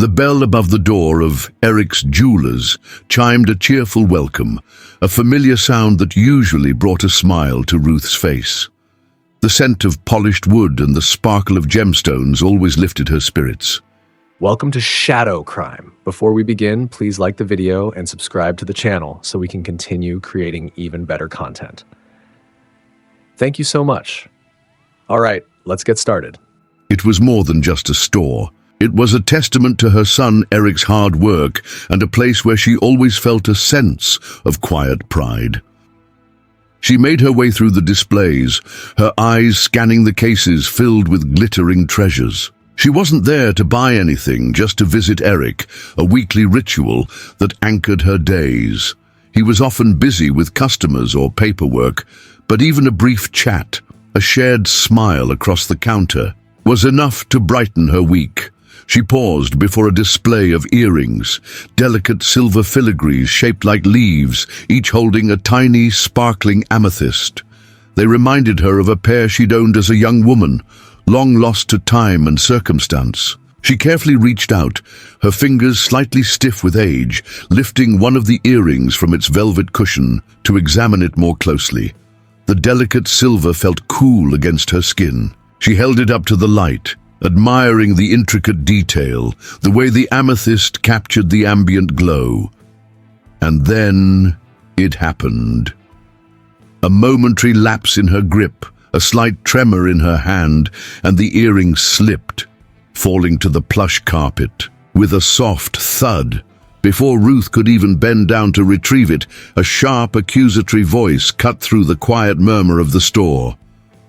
The bell above the door of Eric's Jewelers chimed a cheerful welcome, a familiar sound that usually brought a smile to Ruth's face. The scent of polished wood and the sparkle of gemstones always lifted her spirits. Welcome to Shadow Crime. Before we begin, please like the video and subscribe to the channel so we can continue creating even better content. Thank you so much. All right, let's get started. It was more than just a store. It was a testament to her son Eric's hard work and a place where she always felt a sense of quiet pride. She made her way through the displays, her eyes scanning the cases filled with glittering treasures. She wasn't there to buy anything, just to visit Eric, a weekly ritual that anchored her days. He was often busy with customers or paperwork, but even a brief chat, a shared smile across the counter, was enough to brighten her week. She paused before a display of earrings, delicate silver filigrees shaped like leaves, each holding a tiny, sparkling amethyst. They reminded her of a pair she'd owned as a young woman, long lost to time and circumstance. She carefully reached out, her fingers slightly stiff with age, lifting one of the earrings from its velvet cushion to examine it more closely. The delicate silver felt cool against her skin. She held it up to the light, admiring the intricate detail, the way the amethyst captured the ambient glow. And then it happened. A momentary lapse in her grip, a slight tremor in her hand, and the earring slipped, falling to the plush carpet with a soft thud. Before Ruth could even bend down to retrieve it, a sharp, accusatory voice cut through the quiet murmur of the store.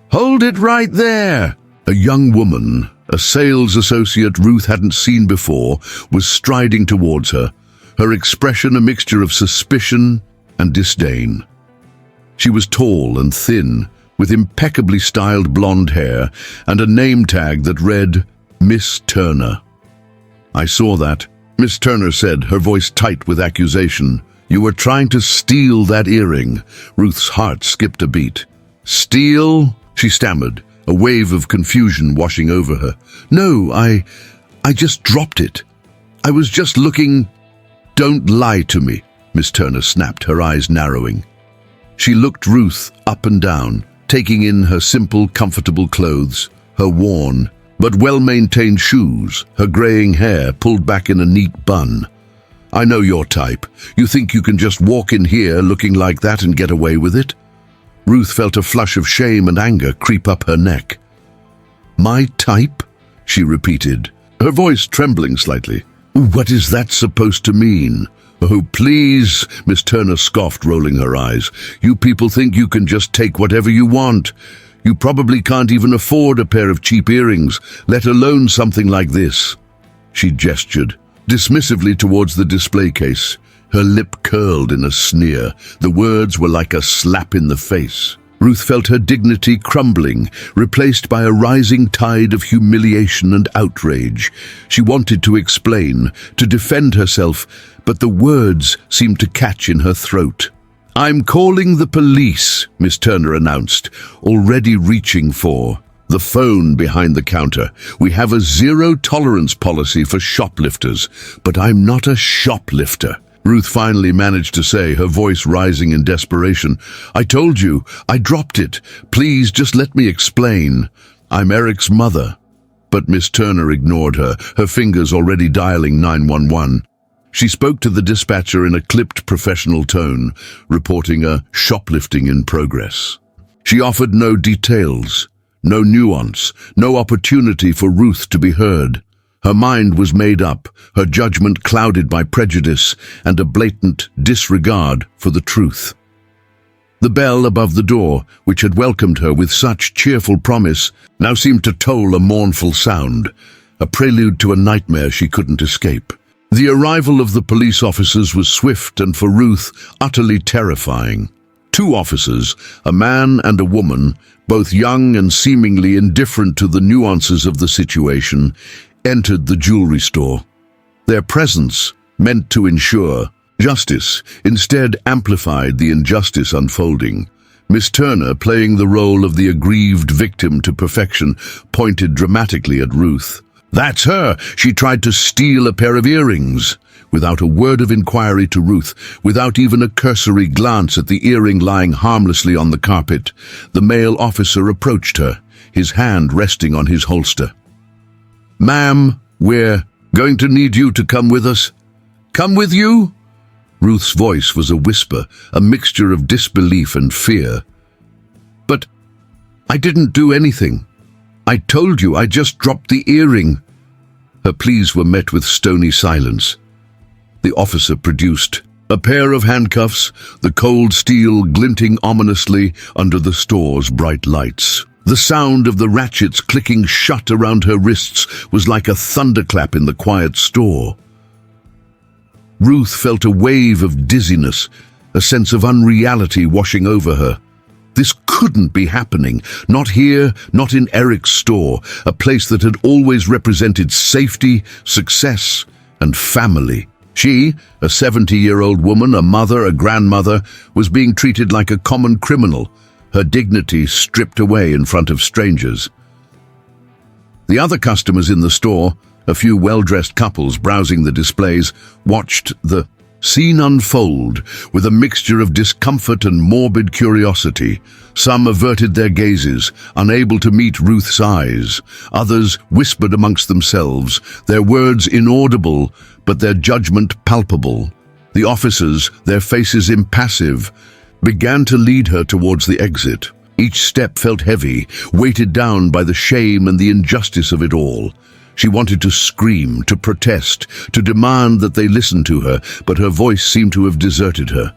"Hold it right there!" A young woman, a sales associate Ruth hadn't seen before, was striding towards her, her expression a mixture of suspicion and disdain. She was tall and thin, with impeccably styled blonde hair and a name tag that read, Miss Turner. "I saw that," Miss Turner said, her voice tight with accusation. "You were trying to steal that earring." Ruth's heart skipped a beat. "Steal?" she stammered, a wave of confusion washing over her. "No, I just dropped it. I was just looking—" "Don't lie to me," Miss Turner snapped, her eyes narrowing. She looked Ruth up and down, taking in her simple, comfortable clothes, her worn but well-maintained shoes, her graying hair pulled back in a neat bun. "I know your type. You think you can just walk in here looking like that and get away with it?" Ruth felt a flush of shame and anger creep up her neck. "My type?" she repeated, her voice trembling slightly. "What is that supposed to mean?" "Oh, please," Miss Turner scoffed, rolling her eyes. "You people think you can just take whatever you want. You probably can't even afford a pair of cheap earrings, let alone something like this." She gestured dismissively towards the display case. Her lip curled in a sneer. The words were like a slap in the face. Ruth felt her dignity crumbling, replaced by a rising tide of humiliation and outrage. She wanted to explain, to defend herself, but the words seemed to catch in her throat. "I'm calling the police," Miss Turner announced, already reaching for the phone behind the counter. "We have a zero-tolerance policy for shoplifters, but I'm not a shoplifter." Ruth finally managed to say, her voice rising in desperation. "I told you, I dropped it. Please, just let me explain. I'm Eric's mother." But Miss Turner ignored her, her fingers already dialing 911. She spoke to the dispatcher in a clipped professional tone, reporting a shoplifting in progress. She offered no details, no nuance, no opportunity for Ruth to be heard. Her mind was made up, her judgment clouded by prejudice and a blatant disregard for the truth. The bell above the door, which had welcomed her with such cheerful promise, now seemed to toll a mournful sound, a prelude to a nightmare she couldn't escape. The arrival of the police officers was swift and, for Ruth, utterly terrifying. Two officers, a man and a woman, both young and seemingly indifferent to the nuances of the situation, entered the jewelry store. Their presence, meant to ensure justice, instead amplified the injustice unfolding. Miss Turner, playing the role of the aggrieved victim to perfection, pointed dramatically at Ruth. That's her. She tried to steal a pair of earrings. Without a word of inquiry to Ruth, without even a cursory glance at the earring lying harmlessly on the carpet, the male officer approached her, his hand resting on his holster. "Ma'am, we're going to need you to come with us." "Come with you?" Ruth's voice was a whisper, a mixture of disbelief and fear. "But I didn't do anything. I told you I just dropped the earring." Her pleas were met with stony silence. The officer produced a pair of handcuffs, the cold steel glinting ominously under the store's bright lights. The sound of the ratchets clicking shut around her wrists was like a thunderclap in the quiet store. Ruth felt a wave of dizziness, a sense of unreality washing over her. This couldn't be happening, not here, not in Eric's store, a place that had always represented safety, success, and family. She, a 70-year-old woman, a mother, a grandmother, was being treated like a common criminal, her dignity stripped away in front of strangers. The other customers in the store, a few well-dressed couples browsing the displays, watched the scene unfold with a mixture of discomfort and morbid curiosity. Some averted their gazes, unable to meet Ruth's eyes. Others whispered amongst themselves, their words inaudible, but their judgment palpable. The officers, their faces impassive, began to lead her towards the exit. Each step felt heavy, weighted down by the shame and the injustice of it all. She wanted to scream, to protest, to demand that they listen to her, but her voice seemed to have deserted her.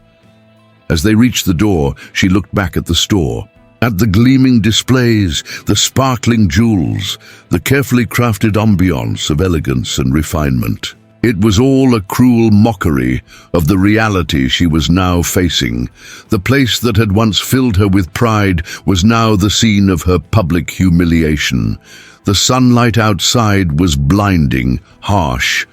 As they reached the door, she looked back at the store, at the gleaming displays, the sparkling jewels, the carefully crafted ambiance of elegance and refinement. It was all a cruel mockery of the reality she was now facing. The place that had once filled her with pride was now the scene of her public humiliation. The sunlight outside was blinding, harsh.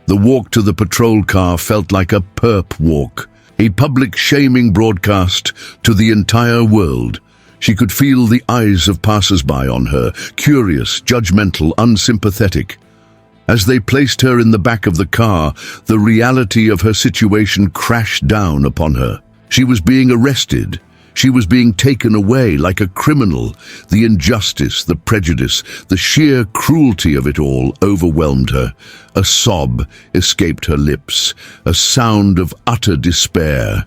The walk to the patrol car felt like a perp walk, a public shaming broadcast to the entire world. She could feel the eyes of passers-by on her, curious, judgmental, unsympathetic. As they placed her in the back of the car, the reality of her situation crashed down upon her. She was being arrested. She was being taken away like a criminal. The injustice, the prejudice, the sheer cruelty of it all overwhelmed her. A sob escaped her lips, a sound of utter despair.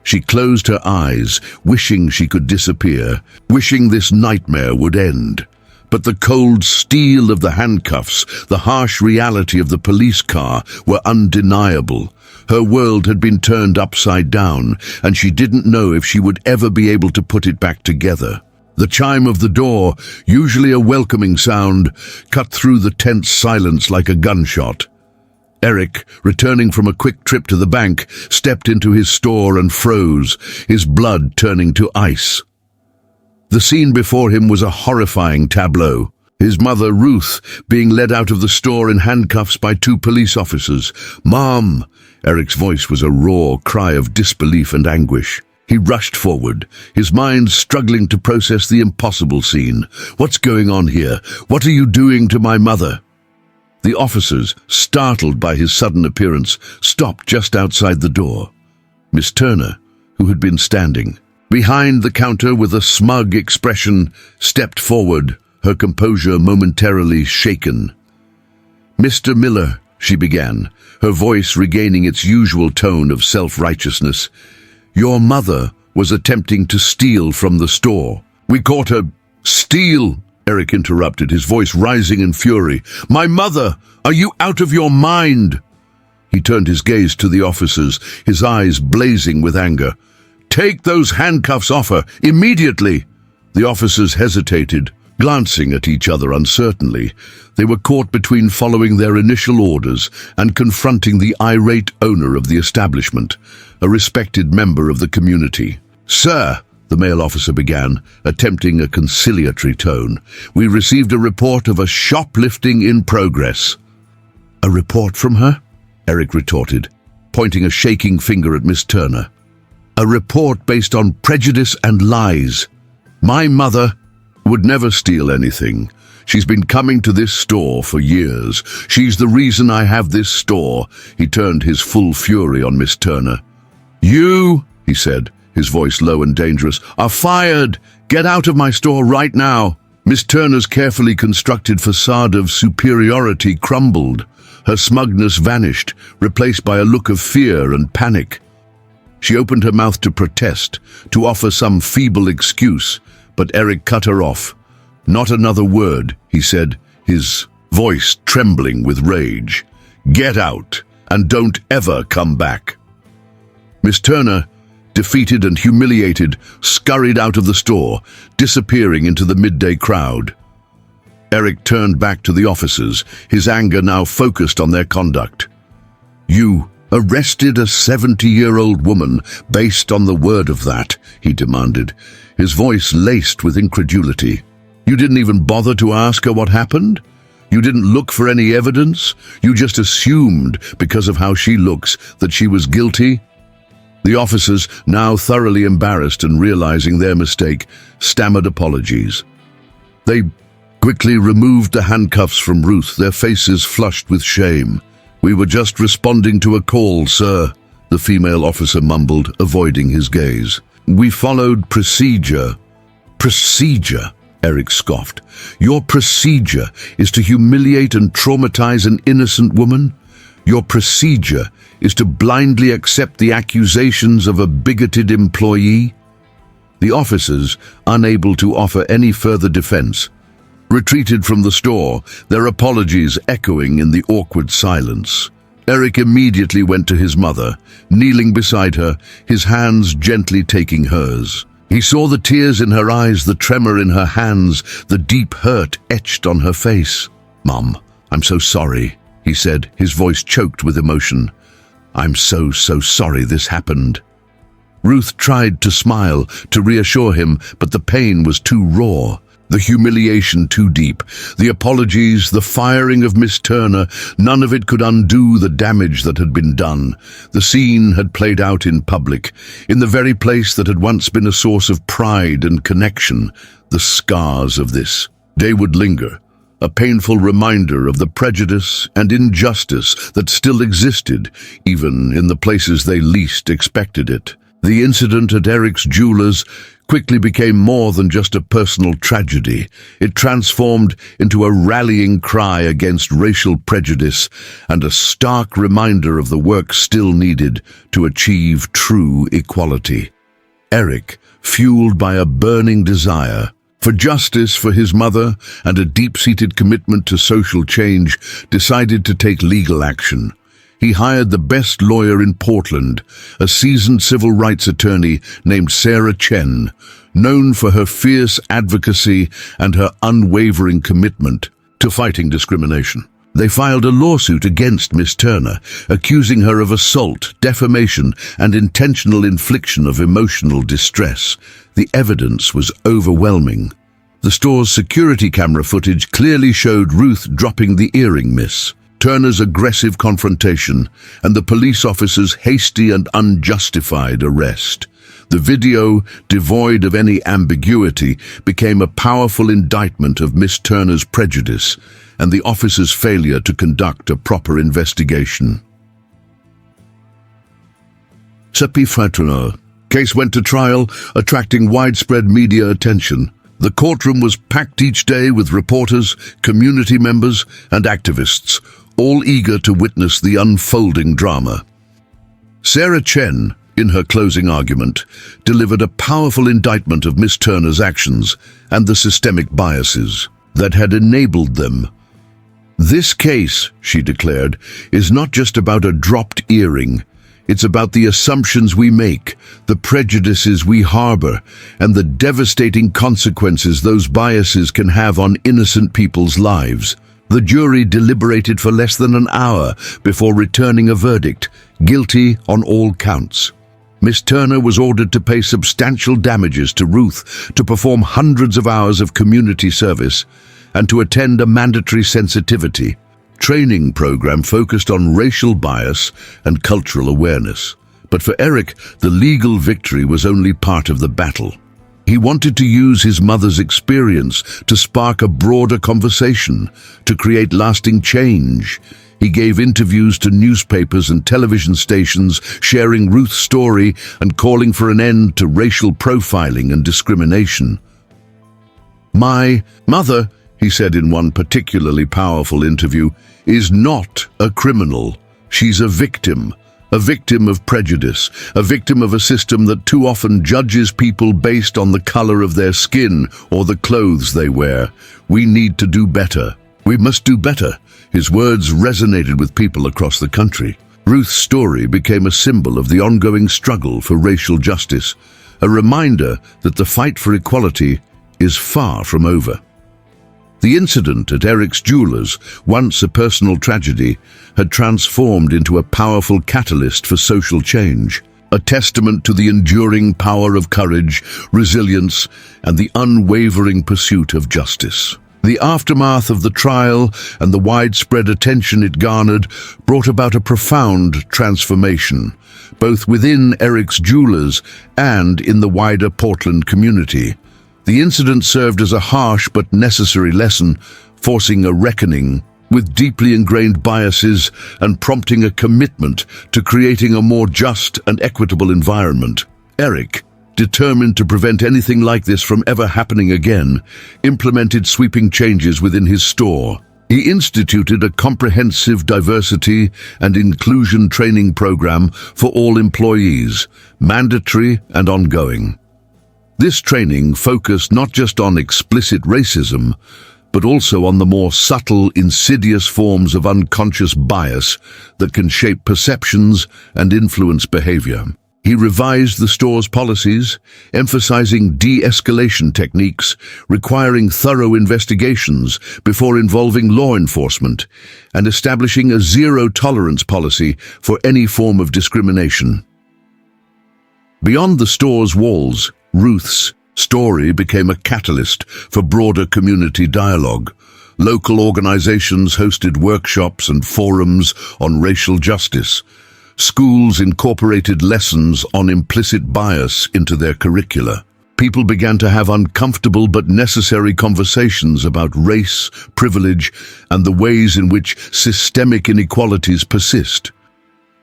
She closed her eyes, wishing she could disappear, wishing this nightmare would end. But the cold steel of the handcuffs, the harsh reality of the police car were undeniable. Her world had been turned upside down, and she didn't know if she would ever be able to put it back together. The chime of the door, usually a welcoming sound, cut through the tense silence like a gunshot. Eric, returning from a quick trip to the bank, stepped into his store and froze, his blood turning to ice. The scene before him was a horrifying tableau. His mother, Ruth, being led out of the store in handcuffs by 2 police officers. "Mom!" Eric's voice was a raw cry of disbelief and anguish. He rushed forward, his mind struggling to process the impossible scene. "What's going on here? What are you doing to my mother?" The officers, startled by his sudden appearance, stopped just outside the door. Miss Turner, who had been standing behind the counter with a smug expression, stepped forward, her composure momentarily shaken. "Mr. Miller," she began, her voice regaining its usual tone of self-righteousness, "your mother was attempting to steal from the store. We caught her." "Steal?" Eric interrupted, his voice rising in fury. "My mother! Are you out of your mind?" He turned his gaze to the officers, his eyes blazing with anger. "Take those handcuffs off her, immediately!" The officers hesitated, glancing at each other uncertainly. They were caught between following their initial orders and confronting the irate owner of the establishment, a respected member of the community. "Sir," the male officer began, attempting a conciliatory tone, "we received a report of a shoplifting in progress." "A report from her?" Eric retorted, pointing a shaking finger at Miss Turner. "A report based on prejudice and lies. My mother would never steal anything. She's been coming to this store for years. She's the reason I have this store." He turned his full fury on Miss Turner. "You," he said, his voice low and dangerous, "are fired. Get out of my store right now." Miss Turner's carefully constructed facade of superiority crumbled. Her smugness vanished, replaced by a look of fear and panic. She opened her mouth to protest, to offer some feeble excuse, but Eric cut her off. "Not another word," he said, his voice trembling with rage. "Get out, and don't ever come back." Miss Turner, defeated and humiliated, scurried out of the store, disappearing into the midday crowd. Eric turned back to the officers, his anger now focused on their conduct. "You arrested a 70-year-old woman based on the word of that," he demanded, his voice laced with incredulity. "You didn't even bother to ask her what happened? You didn't look for any evidence? You just assumed, because of how she looks, that she was guilty?" The officers, now thoroughly embarrassed and realizing their mistake, stammered apologies. They quickly removed the handcuffs from Ruth, their faces flushed with shame. "We were just responding to a call, sir," the female officer mumbled, avoiding his gaze. "We followed procedure." "Procedure?" Eric scoffed. "Your procedure is to humiliate and traumatize an innocent woman? Your procedure is to blindly accept the accusations of a bigoted employee?" The officers, unable to offer any further defense, retreated from the store, their apologies echoing in the awkward silence. Eric immediately went to his mother, kneeling beside her, his hands gently taking hers. He saw the tears in her eyes, the tremor in her hands, the deep hurt etched on her face. "Mom, I'm so sorry," he said, his voice choked with emotion. "I'm so sorry this happened." Ruth tried to smile, to reassure him, but the pain was too raw, the humiliation too deep. The apologies, the firing of Miss Turner, none of it could undo the damage that had been done. The scene had played out in public, in the very place that had once been a source of pride and connection. The scars of this day would linger, a painful reminder of the prejudice and injustice that still existed, even in the places they least expected it. The incident at Eric's Jewelers quickly became more than just a personal tragedy. It transformed into a rallying cry against racial prejudice and a stark reminder of the work still needed to achieve true equality. Eric, fueled by a burning desire for justice for his mother and a deep-seated commitment to social change, decided to take legal action. He hired the best lawyer in Portland, a seasoned civil rights attorney named Sarah Chen, known for her fierce advocacy and her unwavering commitment to fighting discrimination. They filed a lawsuit against Miss Turner, accusing her of assault, defamation, and intentional infliction of emotional distress. The evidence was overwhelming. The store's security camera footage clearly showed Ruth dropping the earring miss, Turner's aggressive confrontation, and the police officer's hasty and unjustified arrest. The video, devoid of any ambiguity, became a powerful indictment of Miss Turner's prejudice and the officer's failure to conduct a proper investigation. Case went to trial, attracting widespread media attention. The courtroom was packed each day with reporters, community members, and activists, all eager to witness the unfolding drama. Sarah Chen, in her closing argument, delivered a powerful indictment of Miss Turner's actions and the systemic biases that had enabled them. "This case," she declared, "is not just about a dropped earring. It's about the assumptions we make, the prejudices we harbor, and the devastating consequences those biases can have on innocent people's lives." The jury deliberated for less than an hour before returning a verdict, guilty on all counts. Miss Turner was ordered to pay substantial damages to Ruth, to perform hundreds of hours of community service, and to attend a mandatory sensitivity training program focused on racial bias and cultural awareness. But for Eric, the legal victory was only part of the battle. He wanted to use his mother's experience to spark a broader conversation, to create lasting change. He gave interviews to newspapers and television stations, sharing Ruth's story and calling for an end to racial profiling and discrimination. "My mother," he said in one particularly powerful interview, "is not a criminal. She's a victim of prejudice, a victim of a system that too often judges people based on the color of their skin or the clothes they wear. We need to do better. We must do better." His words resonated with people across the country. Ruth's story became a symbol of the ongoing struggle for racial justice, a reminder that the fight for equality is far from over. The incident at Eric's Jewelers, once a personal tragedy, had transformed into a powerful catalyst for social change, a testament to the enduring power of courage, resilience, and the unwavering pursuit of justice. The aftermath of the trial and the widespread attention it garnered brought about a profound transformation, both within Eric's Jewelers and in the wider Portland community. The incident served as a harsh but necessary lesson, forcing a reckoning with deeply ingrained biases and prompting a commitment to creating a more just and equitable environment. Eric, determined to prevent anything like this from ever happening again, implemented sweeping changes within his store. He instituted a comprehensive diversity and inclusion training program for all employees, mandatory and ongoing. This training focused not just on explicit racism, but also on the more subtle, insidious forms of unconscious bias that can shape perceptions and influence behavior. He revised the store's policies, emphasizing de-escalation techniques, requiring thorough investigations before involving law enforcement, and establishing a zero-tolerance policy for any form of discrimination. Beyond the store's walls, Ruth's story became a catalyst for broader community dialogue. Local organizations hosted workshops and forums on racial justice. Schools incorporated lessons on implicit bias into their curricula. People began to have uncomfortable but necessary conversations about race, privilege, and the ways in which systemic inequalities persist.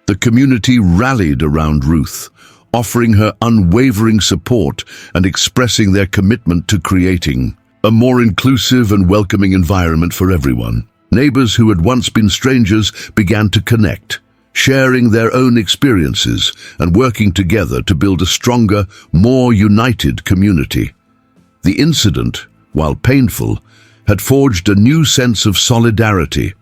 The community rallied around Ruth, offering her unwavering support and expressing their commitment to creating a more inclusive and welcoming environment for everyone. Neighbors who had once been strangers began to connect, sharing their own experiences and working together to build a stronger, more united community. The incident, while painful, had forged a new sense of solidarity,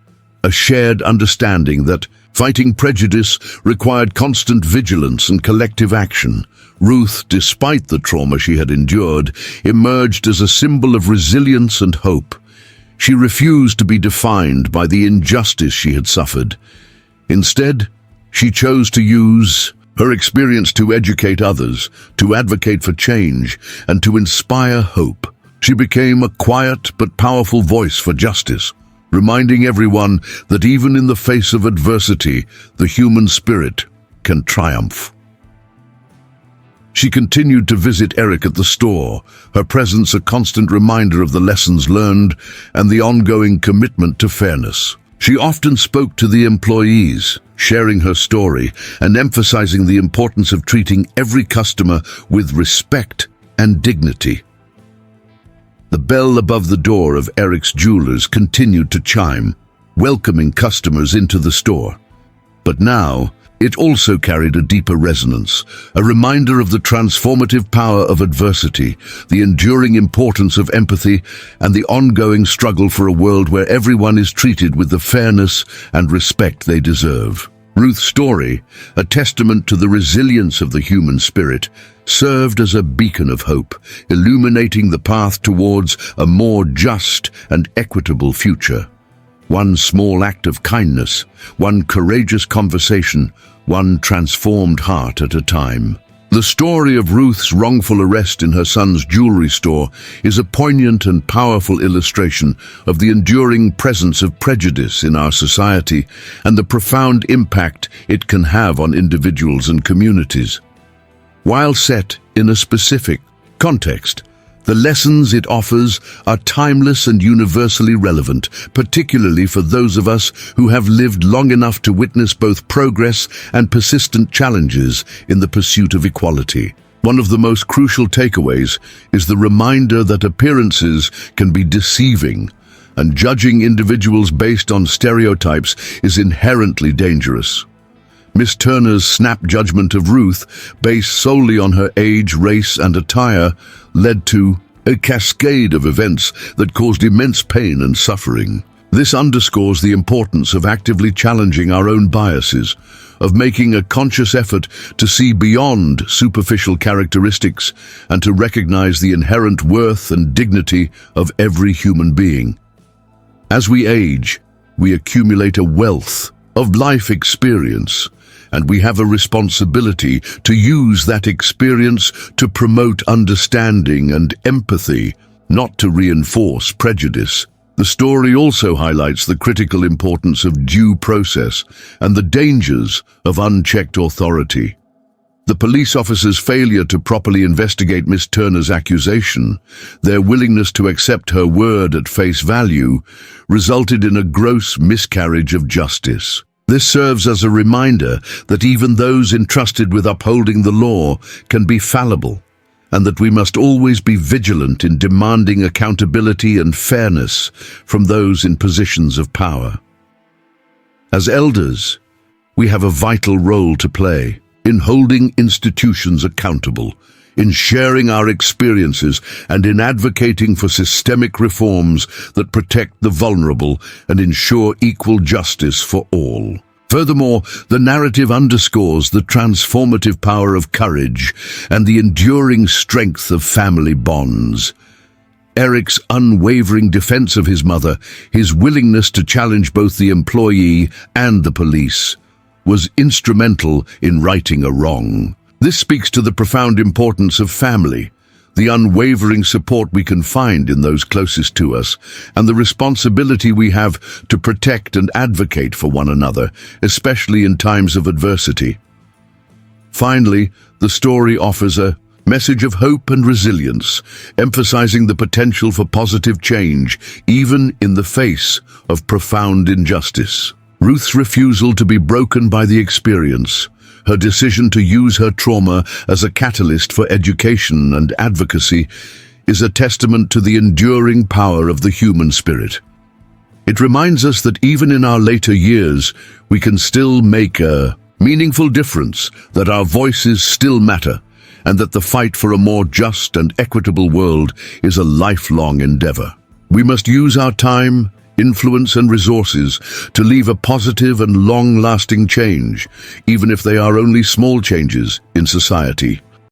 a shared understanding that fighting prejudice required constant vigilance and collective action. Ruth, despite the trauma she had endured, emerged as a symbol of resilience and hope. She refused to be defined by the injustice she had suffered. Instead, she chose to use her experience to educate others, to advocate for change, and to inspire hope. She became a quiet but powerful voice for justice, reminding everyone that even in the face of adversity, the human spirit can triumph. She continued to visit Eric at the store, her presence a constant reminder of the lessons learned and the ongoing commitment to fairness. She often spoke to the employees, sharing her story and emphasizing the importance of treating every customer with respect and dignity. The bell above the door of Eric's Jewelers continued to chime, welcoming customers into the store. But now, it also carried a deeper resonance, a reminder of the transformative power of adversity, the enduring importance of empathy, and the ongoing struggle for a world where everyone is treated with the fairness and respect they deserve. Ruth's story, a testament to the resilience of the human spirit, served as a beacon of hope, illuminating the path towards a more just and equitable future. One small act of kindness, one courageous conversation, one transformed heart at a time. The story of Ruth's wrongful arrest in her son's jewelry store is a poignant and powerful illustration of the enduring presence of prejudice in our society and the profound impact it can have on individuals and communities. While set in a specific, Context. The lessons it offers are timeless and universally relevant, particularly for those of us who have lived long enough to witness both progress and persistent challenges in the pursuit of equality. One of the most crucial takeaways is the reminder that appearances can be deceiving, and judging individuals based on stereotypes is inherently dangerous. Miss Turner's snap judgment of Ruth, based solely on her age, race, and attire, led to a cascade of events that caused immense pain and suffering. This underscores the importance of actively challenging our own biases, of making a conscious effort to see beyond superficial characteristics and to recognize the inherent worth and dignity of every human being. As we age, we accumulate a wealth of life experience, and we have a responsibility to use that experience to promote understanding and empathy, not to reinforce prejudice. The story also highlights the critical importance of due process and the dangers of unchecked authority. The police officer's failure to properly investigate Miss Turner's accusation, their willingness to accept her word at face value, resulted in a gross miscarriage of justice. This serves as a reminder that even those entrusted with upholding the law can be fallible, and that we must always be vigilant in demanding accountability and fairness from those in positions of power. As elders, we have a vital role to play in holding institutions accountable, in sharing our experiences, and in advocating for systemic reforms that protect the vulnerable and ensure equal justice for all. Furthermore, the narrative underscores the transformative power of courage and the enduring strength of family bonds. Eric's unwavering defense of his mother, his willingness to challenge both the employee and the police, was instrumental in righting a wrong. This speaks to the profound importance of family, the unwavering support we can find in those closest to us, and the responsibility we have to protect and advocate for one another, especially in times of adversity. Finally, the story offers a message of hope and resilience, emphasizing the potential for positive change, even in the face of profound injustice. Ruth's refusal to be broken by the experience, her decision to use her trauma as a catalyst for education and advocacy, is a testament to the enduring power of the human spirit. It reminds us that even in our later years, we can still make a meaningful difference, that our voices still matter, and that the fight for a more just and equitable world is a lifelong endeavor. We must use our time, influence, and resources to leave a positive and long-lasting change, even if they are only small changes in society.